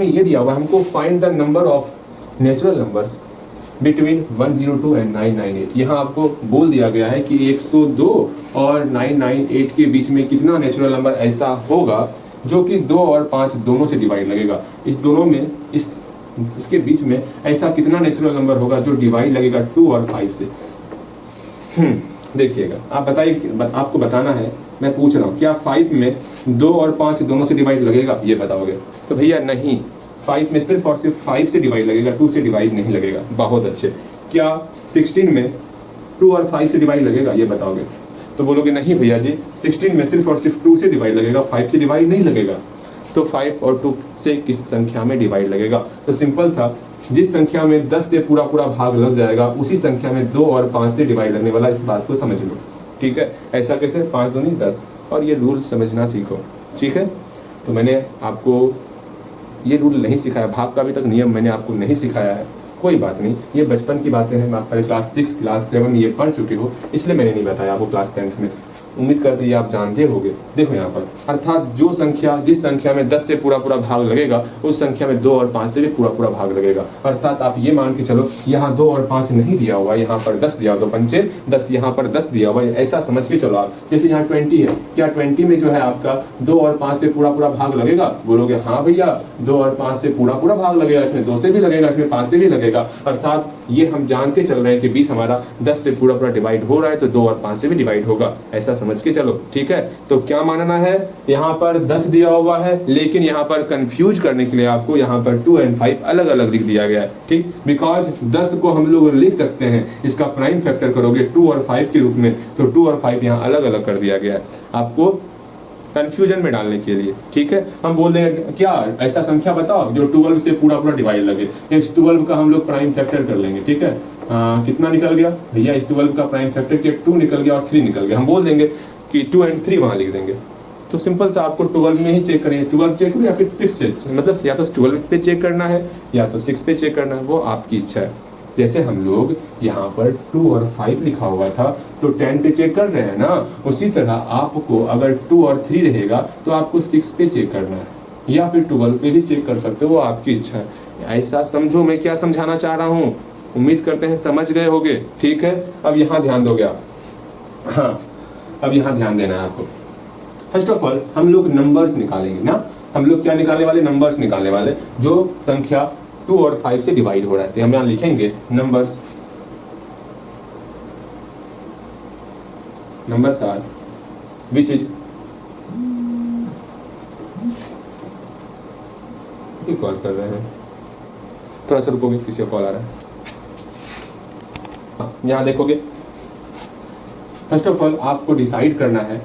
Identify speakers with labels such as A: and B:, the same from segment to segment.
A: में ये दिया हुआ है हमको find the number of natural numbers between 102 and 998। यहाँ आपको बोल दिया गया है कि 102 और 998 के बीच में कितना नेचुरल नंबर ऐसा होगा जो कि 2 और 5 दोनों से डिवाइड लगेगा। इस दोनों में इसके बीच में ऐसा कितना नेचुरल नंबर होगा जो डिवाइड लगेगा 2 और 5 से। देखिएगा, आप बताइए, आपको बताना है, मैं पूछ रहा हूँ क्या 5 में 2 और 5 दोनों से डिवाइड लगेगा, ये बताओगे? तो भैया नहीं, 5 में सिर्फ और सिर्फ 5 से डिवाइड लगेगा, 2 से डिवाइड नहीं लगेगा। बहुत अच्छे। क्या 16 में 2 और 5 से डिवाइड लगेगा, ये बताओगे? तो बोलोगे नहीं भैया जी, 16 में सिर्फ और सिर्फ 2 से डिवाइड लगेगा, 5 से डिवाइड नहीं लगेगा। तो 5 और 2 से किस संख्या में डिवाइड लगेगा? तो सिंपल सा, जिस संख्या में 10 से पूरा पूरा भाग लग जाएगा उसी संख्या में 2 और 5 से डिवाइड लगने वाला, इस बात को समझ लो। ठीक है, ऐसा कैसे? 5 दूनी 10, और ये रूल समझना सीखो। ठीक है, तो मैंने आपको ये रूल नहीं सिखाया, भाग का अभी तक नियम मैंने आपको नहीं सिखाया है, कोई बात नहीं, ये बचपन की बातें हैं। आप पहले क्लास 6 क्लास 7 ये पढ़ चुके हो, इसलिए मैंने नहीं बताया आपको क्लास 10th में। उम्मीद करते ये आप जानते होगे। देखो यहाँ पर, अर्थात जो संख्या, जिस संख्या में 10 से पूरा पूरा भाग लगेगा उस संख्या में 2 और 5 से भी पूरा पूरा भाग लगेगा। अर्थात आप ये मान के चलो, यहाँ 2 और 5 नहीं दिया हुआ, यहाँ पर 10 दिया हुआ, तो 5 10, यहाँ पर 10 दिया हुआ, ऐसा समझ के चलो आप। जैसे यहाँ 20 है, क्या 20 में जो है आपका 2 और 5 से पूरा पूरा भाग लगेगा? बोलोगे हाँ भैया, 2 और 5 से पूरा पूरा भाग लगेगा, इसमें 2 से भी लगेगा, इसमें 5 से भी लगेगा। अर्थात ये हम जान के चल रहे हैं कि 20 हमारा 10 से पूरा पूरा डिवाइड हो रहा है, तो 2 और 5 से भी डिवाइड होगा, ऐसा समझ के चलो। ठीक है, तो क्या मानना है? यहाँ पर 10 दिया हुआ है, लेकिन यहाँ पर कंफ्यूज करने के लिए आपको यहाँ पर 2 और 5 अलग अलग लिख दिया गया है। ठीक, बिकॉज 10 को हम लोग लिख सकते हैं, इसका प्राइम फैक्टर करोगे 2 और 5 के रूप में, तो 2 और 5 यहाँ अलग अलग कर दिया गया है आपको कंफ्यूजन में डालने के लिए। ठीक है, हम बोल देंगे क्या ऐसा संख्या बताओ जो 12 से पूरा पूरा डिवाइड लगे। इस 12 का हम लोग प्राइम फैक्टर कर लेंगे। ठीक है, कितना निकल गया भैया? इस 12 का प्राइम फैक्टर के 2 निकल गया और 3 निकल गया। हम बोल देंगे कि 2 और 3 वहां लिख देंगे। तो सिंपल सा आपको 12 में ही चेक करें, 12 चेक करो या फिर 6 चेक, मतलब या तो 12 पे चेक करना है या तो 6 पे चेक करना है, वो आपकी इच्छा है। जैसे हम लोग यहाँ पर 2 और 5 लिखा हुआ था तो 10 पे चेक कर रहे हैं ना, उसी तरह आपको अगर 2 और 3 रहेगा तो आपको 6 पे चेक करना है या फिर 12 पे भी चेक कर सकते हो, वो आपकी इच्छा है। ऐसा समझो मैं क्या समझाना चाह रहा हूँ, उम्मीद करते हैं समझ गए होगे। ठीक है, अब यहाँ ध्यान दोगे आप। हाँ, अब यहाँ ध्यान देना है आपको। फर्स्ट ऑफ ऑल हम लोग नंबर्स निकालेंगे ना, हम लोग क्या निकालने वाले? नंबर्स निकालने वाले, जो संख्या 2 और 5 से डिवाइड हो रहा है। तो हम यहाँ लिखेंगे numbers are which is call कर रहे हैं, थोड़ा सा रुकोगे, किसी का कॉल आ रहा है। यहाँ देखोगे, फर्स्ट ऑफ ऑल आपको डिसाइड करना है,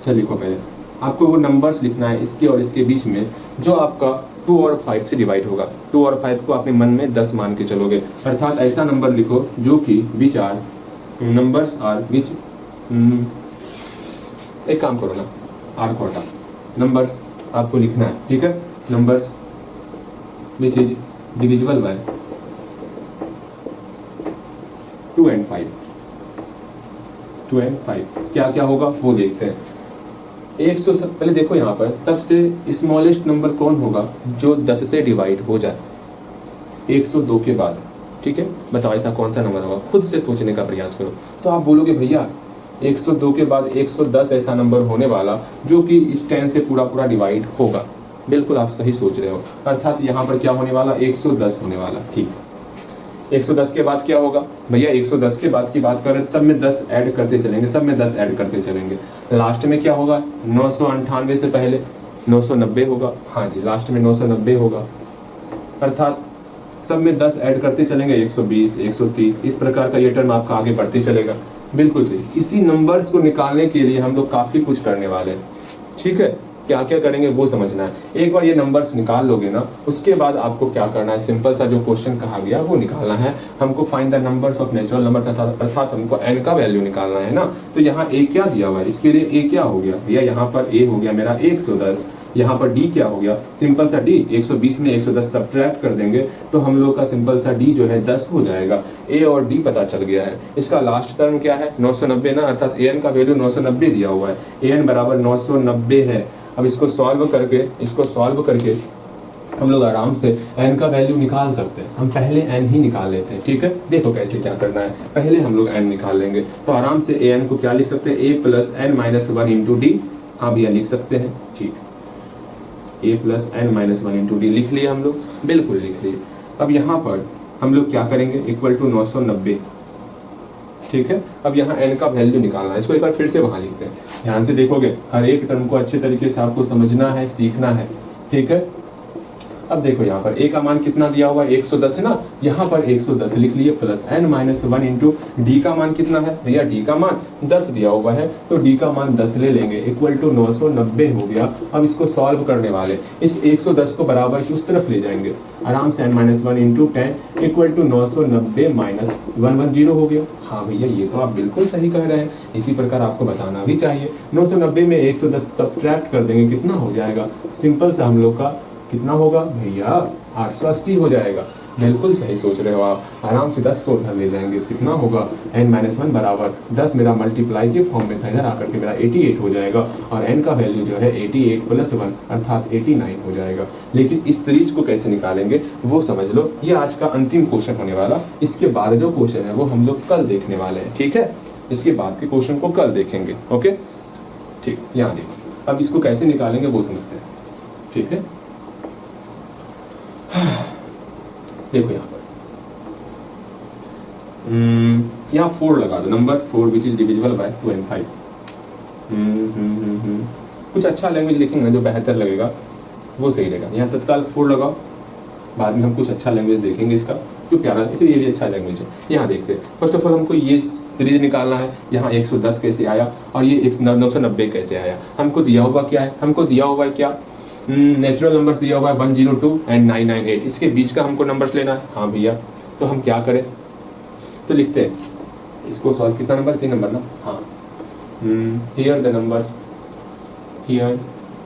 A: चल लिखो पहले, आपको वो नंबर्स लिखना है इसके और इसके बीच में जो आपका 2 और 5 से डिवाइड होगा। 2 और 5 को अपने मन में 10 मान के चलोगे, अर्थात ऐसा नंबर लिखो जो कि विच आर नंबर्स आर विच, एक काम करो ना, आर को हटा, नंबर्स आपको लिखना है। ठीक है, numbers which is divisible by 2 और 5। 2 और 5 क्या क्या होगा वो देखते हैं। 100 पहले देखो, यहाँ पर सबसे स्मॉलेस्ट नंबर कौन होगा जो 10 से डिवाइड हो जाए 102 के बाद। ठीक है, बताओ ऐसा कौन सा नंबर होगा, खुद से सोचने का प्रयास करो। तो आप बोलोगे भैया 102 के बाद 110 ऐसा नंबर होने वाला जो कि इस 10 से पूरा पूरा डिवाइड होगा। बिल्कुल आप सही सोच रहे हो, अर्थात यहाँ पर क्या होने वाला? 110 होने वाला। ठीक, 110 के बाद क्या होगा भैया? 110 के बाद की बात करें, सब में 10 ऐड करते चलेंगे, सब में 10 ऐड करते चलेंगे। लास्ट में क्या होगा? 998 से पहले 990 होगा। हाँ जी, लास्ट में 990 होगा, अर्थात सब में 10 ऐड करते चलेंगे, 120, 130, इस प्रकार का ये टर्म आपका आगे बढ़ते चलेगा। बिल्कुल सही। इसी नंबर्स को निकालने के लिए हम लोग काफी कुछ करने वाले हैं। ठीक है, क्या क्या करेंगे वो समझना है। एक बार ये नंबर्स निकाल लोगे ना, उसके बाद आपको क्या करना है, सिंपल सा जो क्वेश्चन कहा गया वो निकालना है। हमको find the numbers of natural numbers, अर्थात हमको n का वैल्यू निकालना है ना। तो यहाँ a क्या दिया हुआ है, इसके लिए a क्या हो गया भैया? यहाँ पर a हो गया मेरा 110, यहाँ पर d क्या हो गया? सिंपल सा d, 120 में 110 सब्ट्रैक्ट कर देंगे तो हम लोग का सिंपल सा d जो है 10 हो जाएगा। a और d पता चल गया है। इसका लास्ट टर्म क्या है? 990 ना, अर्थात an का वैल्यू 990 दिया हुआ है, an बराबर 990 है। अब इसको सॉल्व करके हम लोग आराम से n का वैल्यू निकाल सकते हैं। हम पहले n ही निकाल लेते हैं, ठीक है। देखो कैसे क्या करना है, पहले हम लोग n निकाल लेंगे। तो आराम से an को क्या लिख सकते हैं, a plus n minus one into D. हाँ भैया लिख सकते हैं, ठीक, a plus n minus one into D लिख लिए हम लोग, बिल्कुल लिख लिए। अब यहाँ पर हम लोग क्या करेंगे, इक्वल टू 990, ठीक है। अब यहाँ n का वैल्यू निकालना है, इसको एक बार फिर से वहाँ लिखते हैं। ध्यान से देखोगे, हर एक टर्म को अच्छे तरीके से आपको समझना है, सीखना है, ठीक है। अब देखो यहाँ पर a का मान कितना दिया हुआ है, 110 है ना, यहाँ पर 110 लिख लिए plus n minus one into D का मान कितना है भैया, d का मान 10 दिया हुआ है, तो d का मान 10 ले लेंगे, इक्वल टू 990 हो गया। अब इसको सॉल्व करने वाले इस 110 को बराबर की उस तरफ ले जाएंगे, आराम से n minus one into 10 equal to 990 minus 110 हो गया। हाँ भैया ये तो आप बिल्कुल सही कह रहे हैं, इसी प्रकार आपको बताना भी चाहिए। 990 में 110 सब्ट्रैक्ट कर देंगे, कितना हो जाएगा, सिंपल सा हम लोग का कितना होगा भैया, 880 हो जाएगा। बिल्कुल सही सोच रहे हो आप, आराम से 10 को उधर ले जाएंगे, कितना होगा n माइनस वन बराबर 10, मेरा मल्टीप्लाई के फॉर्म में था, इधर आकर के मेरा 88 हो जाएगा, और n का वैल्यू जो है 88 प्लस 1 अर्थात 89 हो जाएगा। लेकिन इस सीरीज को कैसे निकालेंगे वो समझ लो, ये आज का अंतिम क्वेश्चन होने वाला। इसके बाद जो क्वेश्चन है वो हम लोग कल देखने वाले हैं, ठीक है। इसके बाद के क्वेश्चन को कल देखेंगे, ओके ठीक। यहाँ देखो अब इसको कैसे निकालेंगे वो समझते हैं, ठीक है। देखो यहाँ पर यहाँ 4 लगा दो, number 4 which is divisible by 2 and 5। कुछ अच्छा लैंग्वेज लिखेंगे जो बेहतर लगेगा वो सही रहेगा। यहाँ तत्काल 4 लगाओ, बाद में हम कुछ अच्छा लैंग्वेज देखेंगे इसका जो प्यारा, इसलिए ये भी अच्छा लैंग्वेज है। यहाँ देखते हैं, फर्स्ट ऑफ ऑल हमको ये सीरीज निकालना है। यहाँ 110 कैसे आया और ये 990 कैसे आया। हमको दिया हुआ क्या है, हमको दिया हुआ है क्या, नेचुरल नंबर्स दिया हुआ है 102 एंड 998, इसके बीच का हमको नंबर्स लेना है। हाँ भैया, तो हम क्या करें, तो लिखते हैं इसको सॉल्व, कितना नंबर, 3 नंबर ना। हाँ, here the numbers, here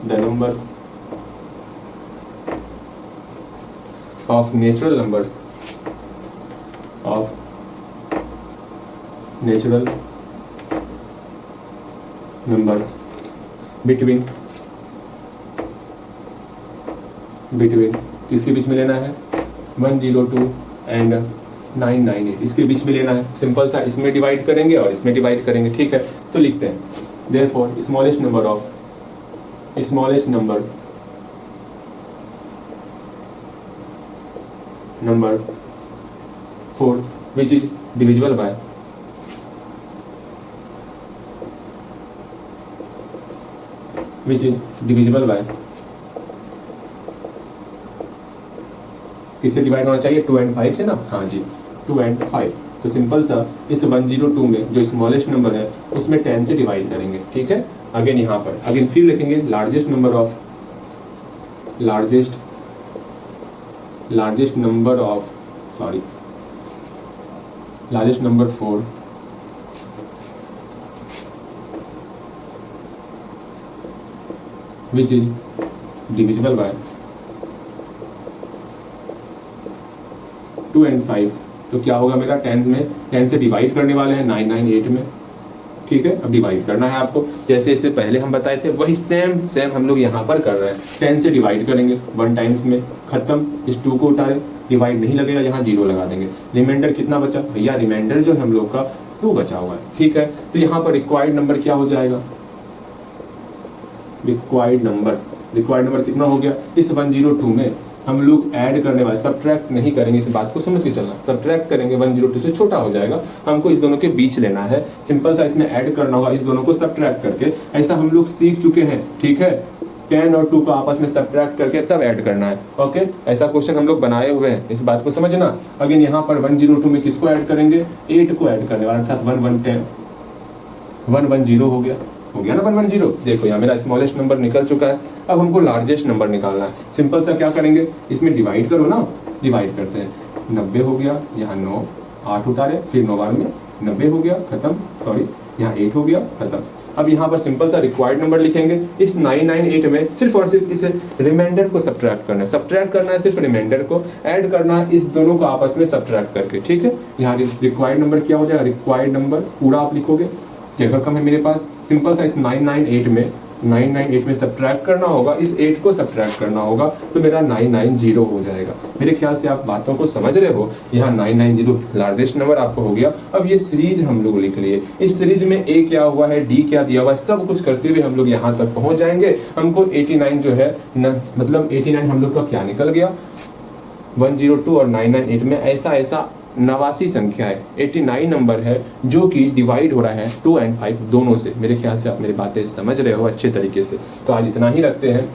A: the numbers of natural numbers, of natural numbers between किसके बीच में लेना है, 102 एंड 998, इसके बीच में लेना है। सिंपल सा, इसमें डिवाइड करेंगे और इसमें डिवाइड करेंगे, ठीक है। तो लिखते हैं therefore smallest number of number 4 which is divisible by किससे डिवाइड होना चाहिए, 2 and 5 से ना। हाँ जी, 2 and 5। तो सिंपल सा इस 102 में जो स्मॉलेस्ट नंबर है उसमें 10 से डिवाइड करेंगे, ठीक है। अगेन यहाँ पर अगेन फिर लिखेंगे largest number number 4 which is divisible by 2 and 5। तो क्या होगा मेरा 10 से डिवाइड करने वाले हैं 998 में, ठीक है। अब डिवाइड करना है आपको, जैसे इससे पहले हम बताए थे वही सेम हम लोग यहाँ पर कर रहे हैं। 10 से डिवाइड करेंगे, 1 टाइम्स में खत्म, इस 2 को उतारे, डिवाइड नहीं लगेगा, यहाँ 0 लगा देंगे। रिमाइंडर कितना बचा भैया, रिमाइंडर जो है हम लोग का 2 बचा हुआ है, ठीक है। तो यहाँ पर रिक्वायर्ड नंबर क्या हो जाएगा, रिक्वायर्ड नंबर कितना हो गया, इस 102 में हम लोग ऐड करने वाले, सब्ट्रैक्ट नहीं करेंगे, इस बात को समझ के चलना। सब्ट्रैक्ट करेंगे 102 से छोटा हो जाएगा, हमको इस दोनों के बीच लेना है। सिंपल सा इसमें ऐड करना होगा, इस दोनों को सब्ट्रैक्ट करके। ऐसा हम लोग सीख चुके हैं, ठीक है। 10 और 2 को आपस में सब्ट्रैक्ट करके तब ऐड करना है, ओके। ऐसा क्वेश्चन हम लोग बनाए हुए हैं, इस बात को समझना। अगेन यहाँ पर 102 में किसको ऐड करेंगे, 8 को ऐड करने वाला, अर्थात 110 हो गया ना 110। देखो यहाँ मेरा स्मॉलेस्ट नंबर निकल चुका है। अब हमको लार्जेस्ट नंबर निकालना है। सिंपल सा क्या करेंगे, इसमें डिवाइड करो ना, डिवाइड करते हैं, 90 हो गया, यहाँ 9, 8 उतारे, फिर 9 बार में 90 हो गया, खत्म, सॉरी यहाँ 8 हो गया, खत्म। अब यहाँ पर सिंपल सा रिक्वायर्ड नंबर लिखेंगे। इस 998 में सिर्फ और सिर्फ इसे रिमाइंडर को सब्ट्रैक्ट करना है, सिर्फ रिमाइंडर को ऐड करना है, इस दोनों को आपस में सब्ट्रैक्ट करके, ठीक है। यहाँ रिक्वायर्ड नंबर क्या हो जाएगा, रिक्वायर्ड नंबर पूरा आप लिखोगे, जगह कम है मेरे पास। सिंपल सा इस 998 में 998 में सब्ट्रैक्ट करना होगा, इस 8 को सब्ट्रैक्ट करना होगा, तो मेरा 990 हो जाएगा। मेरे ख्याल से आप बातों को समझ रहे हो। यहाँ 990 लार्जेस्ट नंबर आपको हो गया। अब ये सीरीज हम लोग लिख लिए, इस सीरीज में ए क्या हुआ है, डी क्या दिया हुआ है, सब कुछ करते हुए हम लोग यहाँ तक पहुंच जाएंगे। हमको 89 जो है मतलब 89 हम लोग का क्या निकल गया, 102 और 998 में ऐसा 89 संख्या है, 89 नंबर है जो कि डिवाइड हो रहा है 2 और 5 दोनों से। मेरे ख्याल से आप मेरी बातें समझ रहे हो अच्छे तरीके से। तो आज इतना ही रखते हैं।